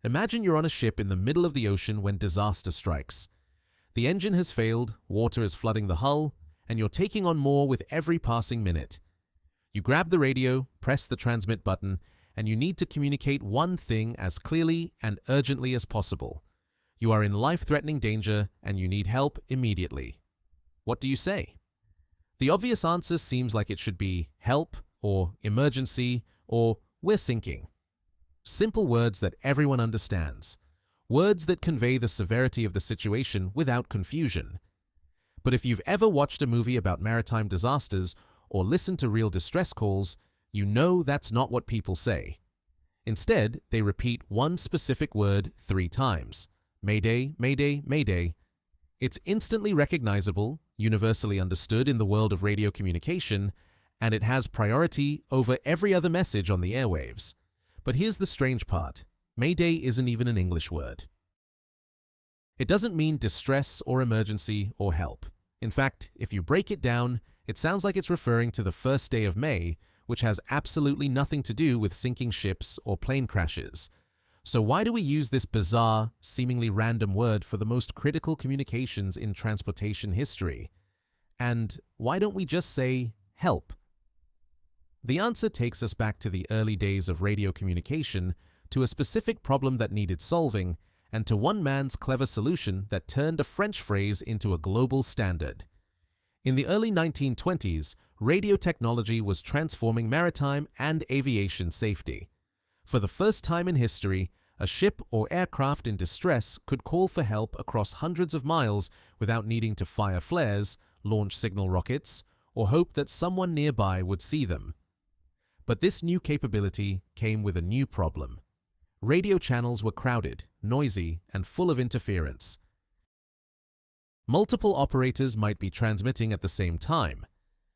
Imagine you're on a ship in the middle of the ocean when disaster strikes. The engine has failed, water is flooding the hull, and you're taking on more with every passing minute. You grab the radio, press the transmit button, and you need to communicate one thing as clearly and urgently as possible. You are in life-threatening danger and you need help immediately. What do you say? The obvious answer seems like it should be help, or emergency, or we're sinking. Simple words that everyone understands. Words that convey the severity of the situation without confusion. But if you've ever watched a movie about maritime disasters or listened to real distress calls, you know that's not what people say. Instead, they repeat one specific word 3 times. Mayday, Mayday, Mayday. It's instantly recognizable, universally understood in the world of radio communication, and it has priority over every other message on the airwaves. But here's the strange part. Mayday isn't even an English word. It doesn't mean distress or emergency or help. In fact, if you break it down, it sounds like it's referring to the first day of May, which has absolutely nothing to do with sinking ships or plane crashes. So why do we use this bizarre, seemingly random word for the most critical communications in transportation history? And why don't we just say help? The answer takes us back to the early days of radio communication, to a specific problem that needed solving, and to one man's clever solution that turned a French phrase into a global standard. In the early 1920s, radio technology was transforming maritime and aviation safety. For the first time in history, a ship or aircraft in distress could call for help across hundreds of miles without needing to fire flares, launch signal rockets, or hope that someone nearby would see them. But this new capability came with a new problem. Radio channels were crowded, noisy, and full of interference. Multiple operators might be transmitting at the same time.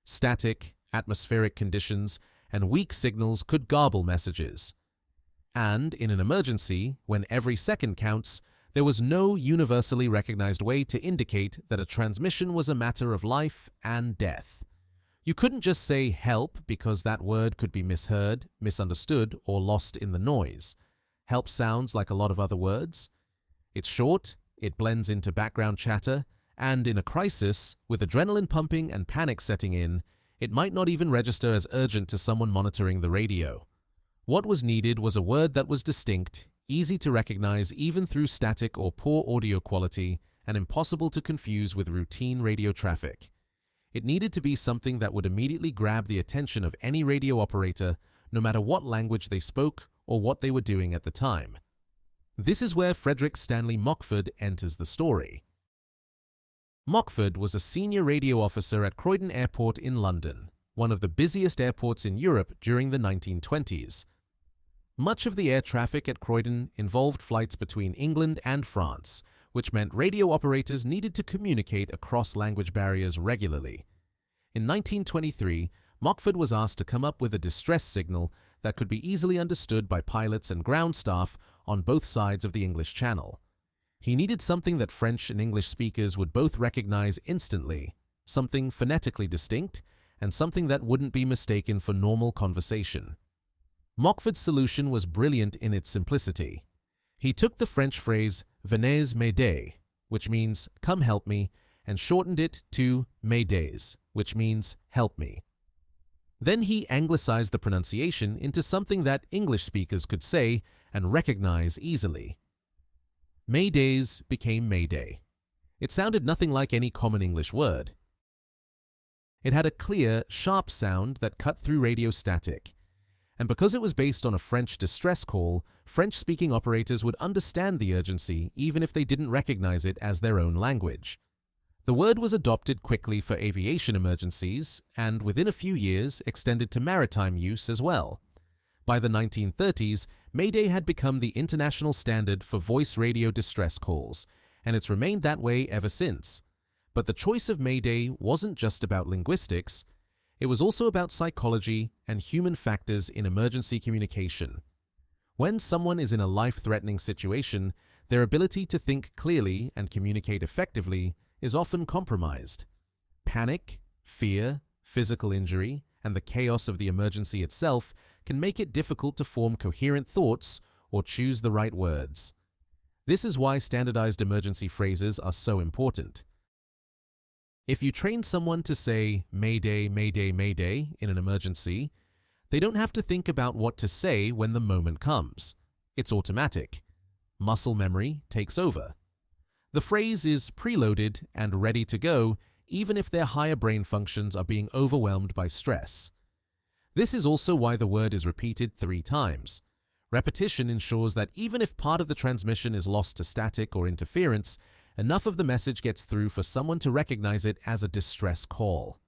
Static, atmospheric conditions, and weak signals could garble messages. And in an emergency, when every second counts, there was no universally recognized way to indicate that a transmission was a matter of life and death. You couldn't just say help because that word could be misheard, misunderstood, or lost in the noise. Help sounds like a lot of other words. It's short, it blends into background chatter, and in a crisis, with adrenaline pumping and panic setting in, it might not even register as urgent to someone monitoring the radio. What was needed was a word that was distinct, easy to recognize even through static or poor audio quality, and impossible to confuse with routine radio traffic. It needed to be something that would immediately grab the attention of any radio operator, no matter what language they spoke or what they were doing at the time. This is where Frederick Stanley Mockford enters the story. Mockford was a senior radio officer at Croydon Airport in London, one of the busiest airports in Europe during the 1920s. Much of the air traffic at Croydon involved flights between England and France, which meant radio operators needed to communicate across language barriers regularly. In 1923, Mockford was asked to come up with a distress signal that could be easily understood by pilots and ground staff on both sides of the English Channel. He needed something that French and English speakers would both recognize instantly, something phonetically distinct, and something that wouldn't be mistaken for normal conversation. Mockford's solution was brilliant in its simplicity. He took the French phrase "Venez m'aider," which means "come help me," and shortened it to "Maydays," which means "help me." Then he anglicized the pronunciation into something that English speakers could say and recognize easily. Maydays became Mayday. It sounded nothing like any common English word. It had a clear, sharp sound that cut through radio static. And because it was based on a French distress call, French-speaking operators would understand the urgency even if they didn't recognize it as their own language. The word was adopted quickly for aviation emergencies and within a few years extended to maritime use as well. By the 1930s, Mayday had become the international standard for voice radio distress calls, and it's remained that way ever since. But the choice of Mayday wasn't just about linguistics, it was also about psychology and human factors in emergency communication. When someone is in a life-threatening situation, their ability to think clearly and communicate effectively is often compromised. Panic, fear, physical injury, and the chaos of the emergency itself can make it difficult to form coherent thoughts or choose the right words. This is why standardized emergency phrases are so important. If you train someone to say Mayday, Mayday, Mayday in an emergency, they don't have to think about what to say when the moment comes. It's automatic. Muscle memory takes over. The phrase is preloaded and ready to go, even if their higher brain functions are being overwhelmed by stress. This is also why the word is repeated 3 times. Repetition ensures that even if part of the transmission is lost to static or interference, enough of the message gets through for someone to recognize it as a distress call.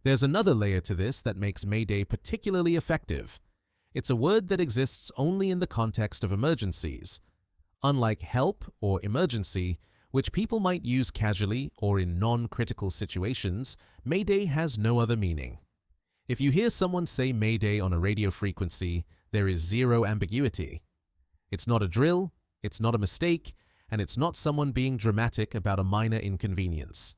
There's another layer to this that makes Mayday particularly effective. It's a word that exists only in the context of emergencies. Unlike help or emergency, which people might use casually or in non-critical situations, Mayday has no other meaning. If you hear someone say Mayday on a radio frequency, there is zero ambiguity. It's not a drill, it's not a mistake, and it's not someone being dramatic about a minor inconvenience.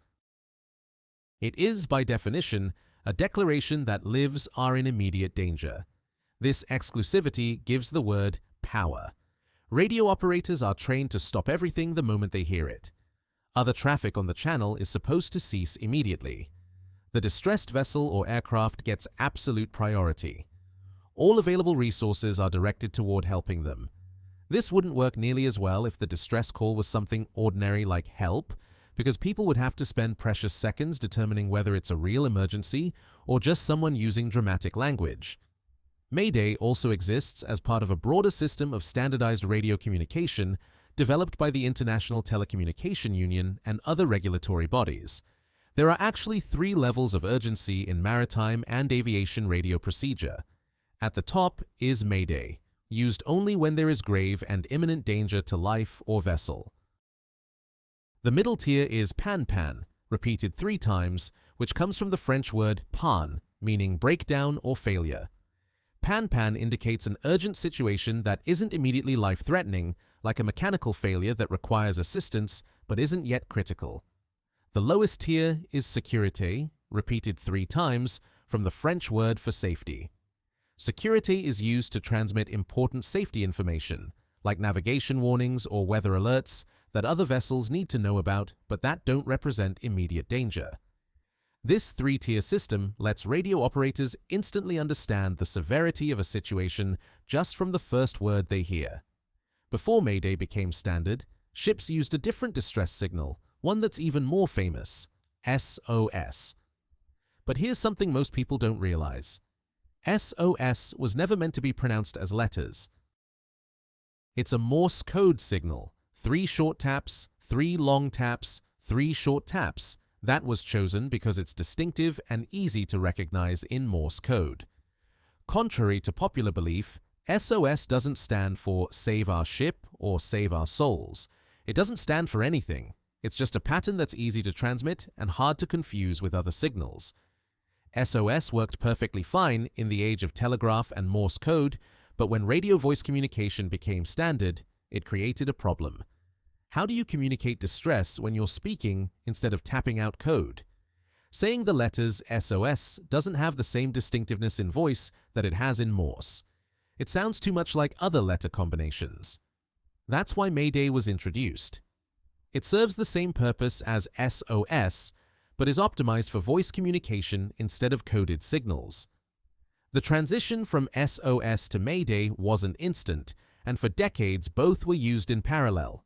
It is, by definition, a declaration that lives are in immediate danger. This exclusivity gives the word power. Radio operators are trained to stop everything the moment they hear it. Other traffic on the channel is supposed to cease immediately. The distressed vessel or aircraft gets absolute priority. All available resources are directed toward helping them. This wouldn't work nearly as well if the distress call was something ordinary like help, because people would have to spend precious seconds determining whether it's a real emergency or just someone using dramatic language. Mayday also exists as part of a broader system of standardized radio communication developed by the International Telecommunication Union and other regulatory bodies. There are actually 3 levels of urgency in maritime and aviation radio procedure. At the top is Mayday, used only when there is grave and imminent danger to life or vessel. The middle tier is pan-pan, repeated 3 times, which comes from the French word panne, meaning breakdown or failure. Pan-pan indicates an urgent situation that isn't immediately life-threatening, like a mechanical failure that requires assistance but isn't yet critical. The lowest tier is sécurité, repeated 3 times, from the French word for safety. Sécurité is used to transmit important safety information, like navigation warnings or weather alerts, that other vessels need to know about but that don't represent immediate danger. This 3-tier system lets radio operators instantly understand the severity of a situation just from the first word they hear. Before Mayday became standard, ships used a different distress signal, one that's even more famous: SOS. But here's something most people don't realize. SOS was never meant to be pronounced as letters. It's a Morse code signal: 3 short taps, 3 long taps, 3 short taps. That was chosen because it's distinctive and easy to recognize in Morse code. Contrary to popular belief, SOS doesn't stand for Save Our Ship or Save Our Souls. It doesn't stand for anything. It's just a pattern that's easy to transmit and hard to confuse with other signals. SOS worked perfectly fine in the age of telegraph and Morse code, but when radio voice communication became standard, it created a problem. How do you communicate distress when you're speaking instead of tapping out code? Saying the letters SOS doesn't have the same distinctiveness in voice that it has in Morse. It sounds too much like other letter combinations. That's why Mayday was introduced. It serves the same purpose as SOS, but is optimized for voice communication instead of coded signals. The transition from SOS to Mayday wasn't instant, and for decades both were used in parallel.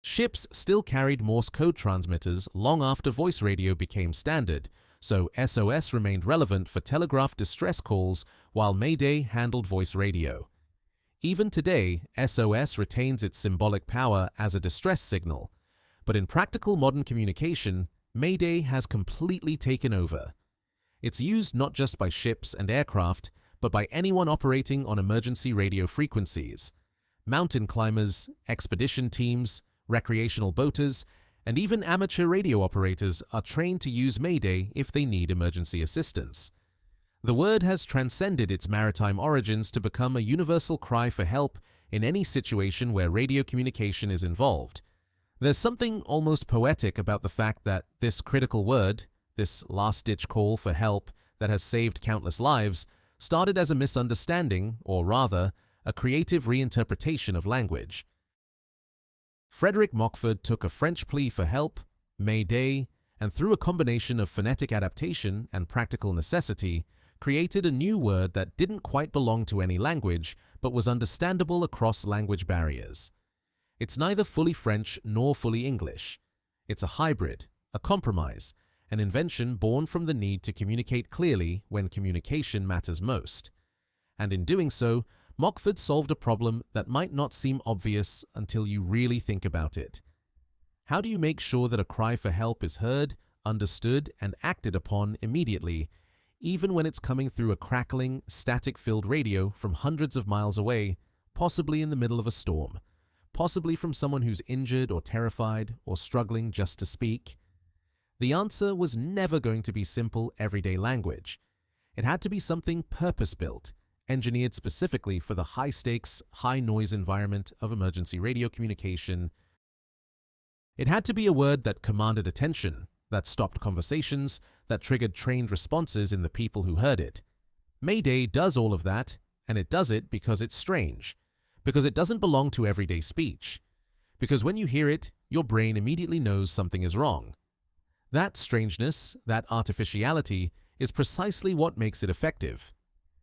Ships still carried Morse code transmitters long after voice radio became standard, so SOS remained relevant for telegraph distress calls while Mayday handled voice radio. Even today, SOS retains its symbolic power as a distress signal, but in practical modern communication, Mayday has completely taken over. It's used not just by ships and aircraft, but by anyone operating on emergency radio frequencies. Mountain climbers, expedition teams, recreational boaters, and even amateur radio operators are trained to use Mayday if they need emergency assistance. The word has transcended its maritime origins to become a universal cry for help in any situation where radio communication is involved. There's something almost poetic about the fact that this critical word, this last-ditch call for help that has saved countless lives, started as a misunderstanding, or rather, a creative reinterpretation of language. Frederick Mockford took a French plea for help, Mayday, and through a combination of phonetic adaptation and practical necessity, created a new word that didn't quite belong to any language, but was understandable across language barriers. It's neither fully French nor fully English. It's a hybrid, a compromise, an invention born from the need to communicate clearly when communication matters most. And in doing so, Mockford solved a problem that might not seem obvious until you really think about it. How do you make sure that a cry for help is heard, understood, and acted upon immediately, even when it's coming through a crackling, static-filled radio from hundreds of miles away, possibly in the middle of a storm, possibly from someone who's injured or terrified or struggling just to speak? The answer was never going to be simple, everyday language. It had to be something purpose-built, engineered specifically for the high-stakes, high-noise environment of emergency radio communication. It had to be a word that commanded attention, that stopped conversations, that triggered trained responses in the people who heard it. Mayday does all of that, and it does it because it's strange, because it doesn't belong to everyday speech, because when you hear it, your brain immediately knows something is wrong. That strangeness, that artificiality, is precisely what makes it effective.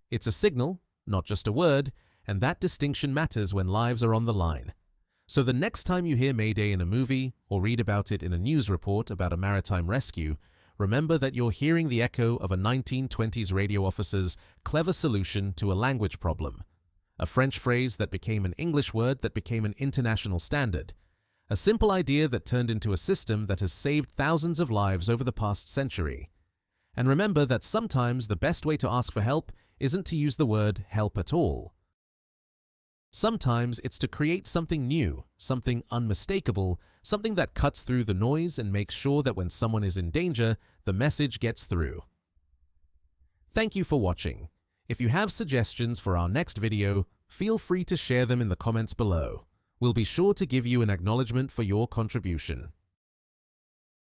It's a signal, not just a word, and that distinction matters when lives are on the line. So the next time you hear Mayday in a movie or read about it in a news report about a maritime rescue, remember that you're hearing the echo of a 1920s radio officer's clever solution to a language problem. A French phrase that became an English word that became an international standard. A simple idea that turned into a system that has saved thousands of lives over the past century. And remember that sometimes the best way to ask for help isn't to use the word help at all. Sometimes it's to create something new, something unmistakable, something that cuts through the noise and makes sure that when someone is in danger, the message gets through. Thank you for watching. If you have suggestions for our next video, feel free to share them in the comments below. We'll be sure to give you an acknowledgement for your contribution.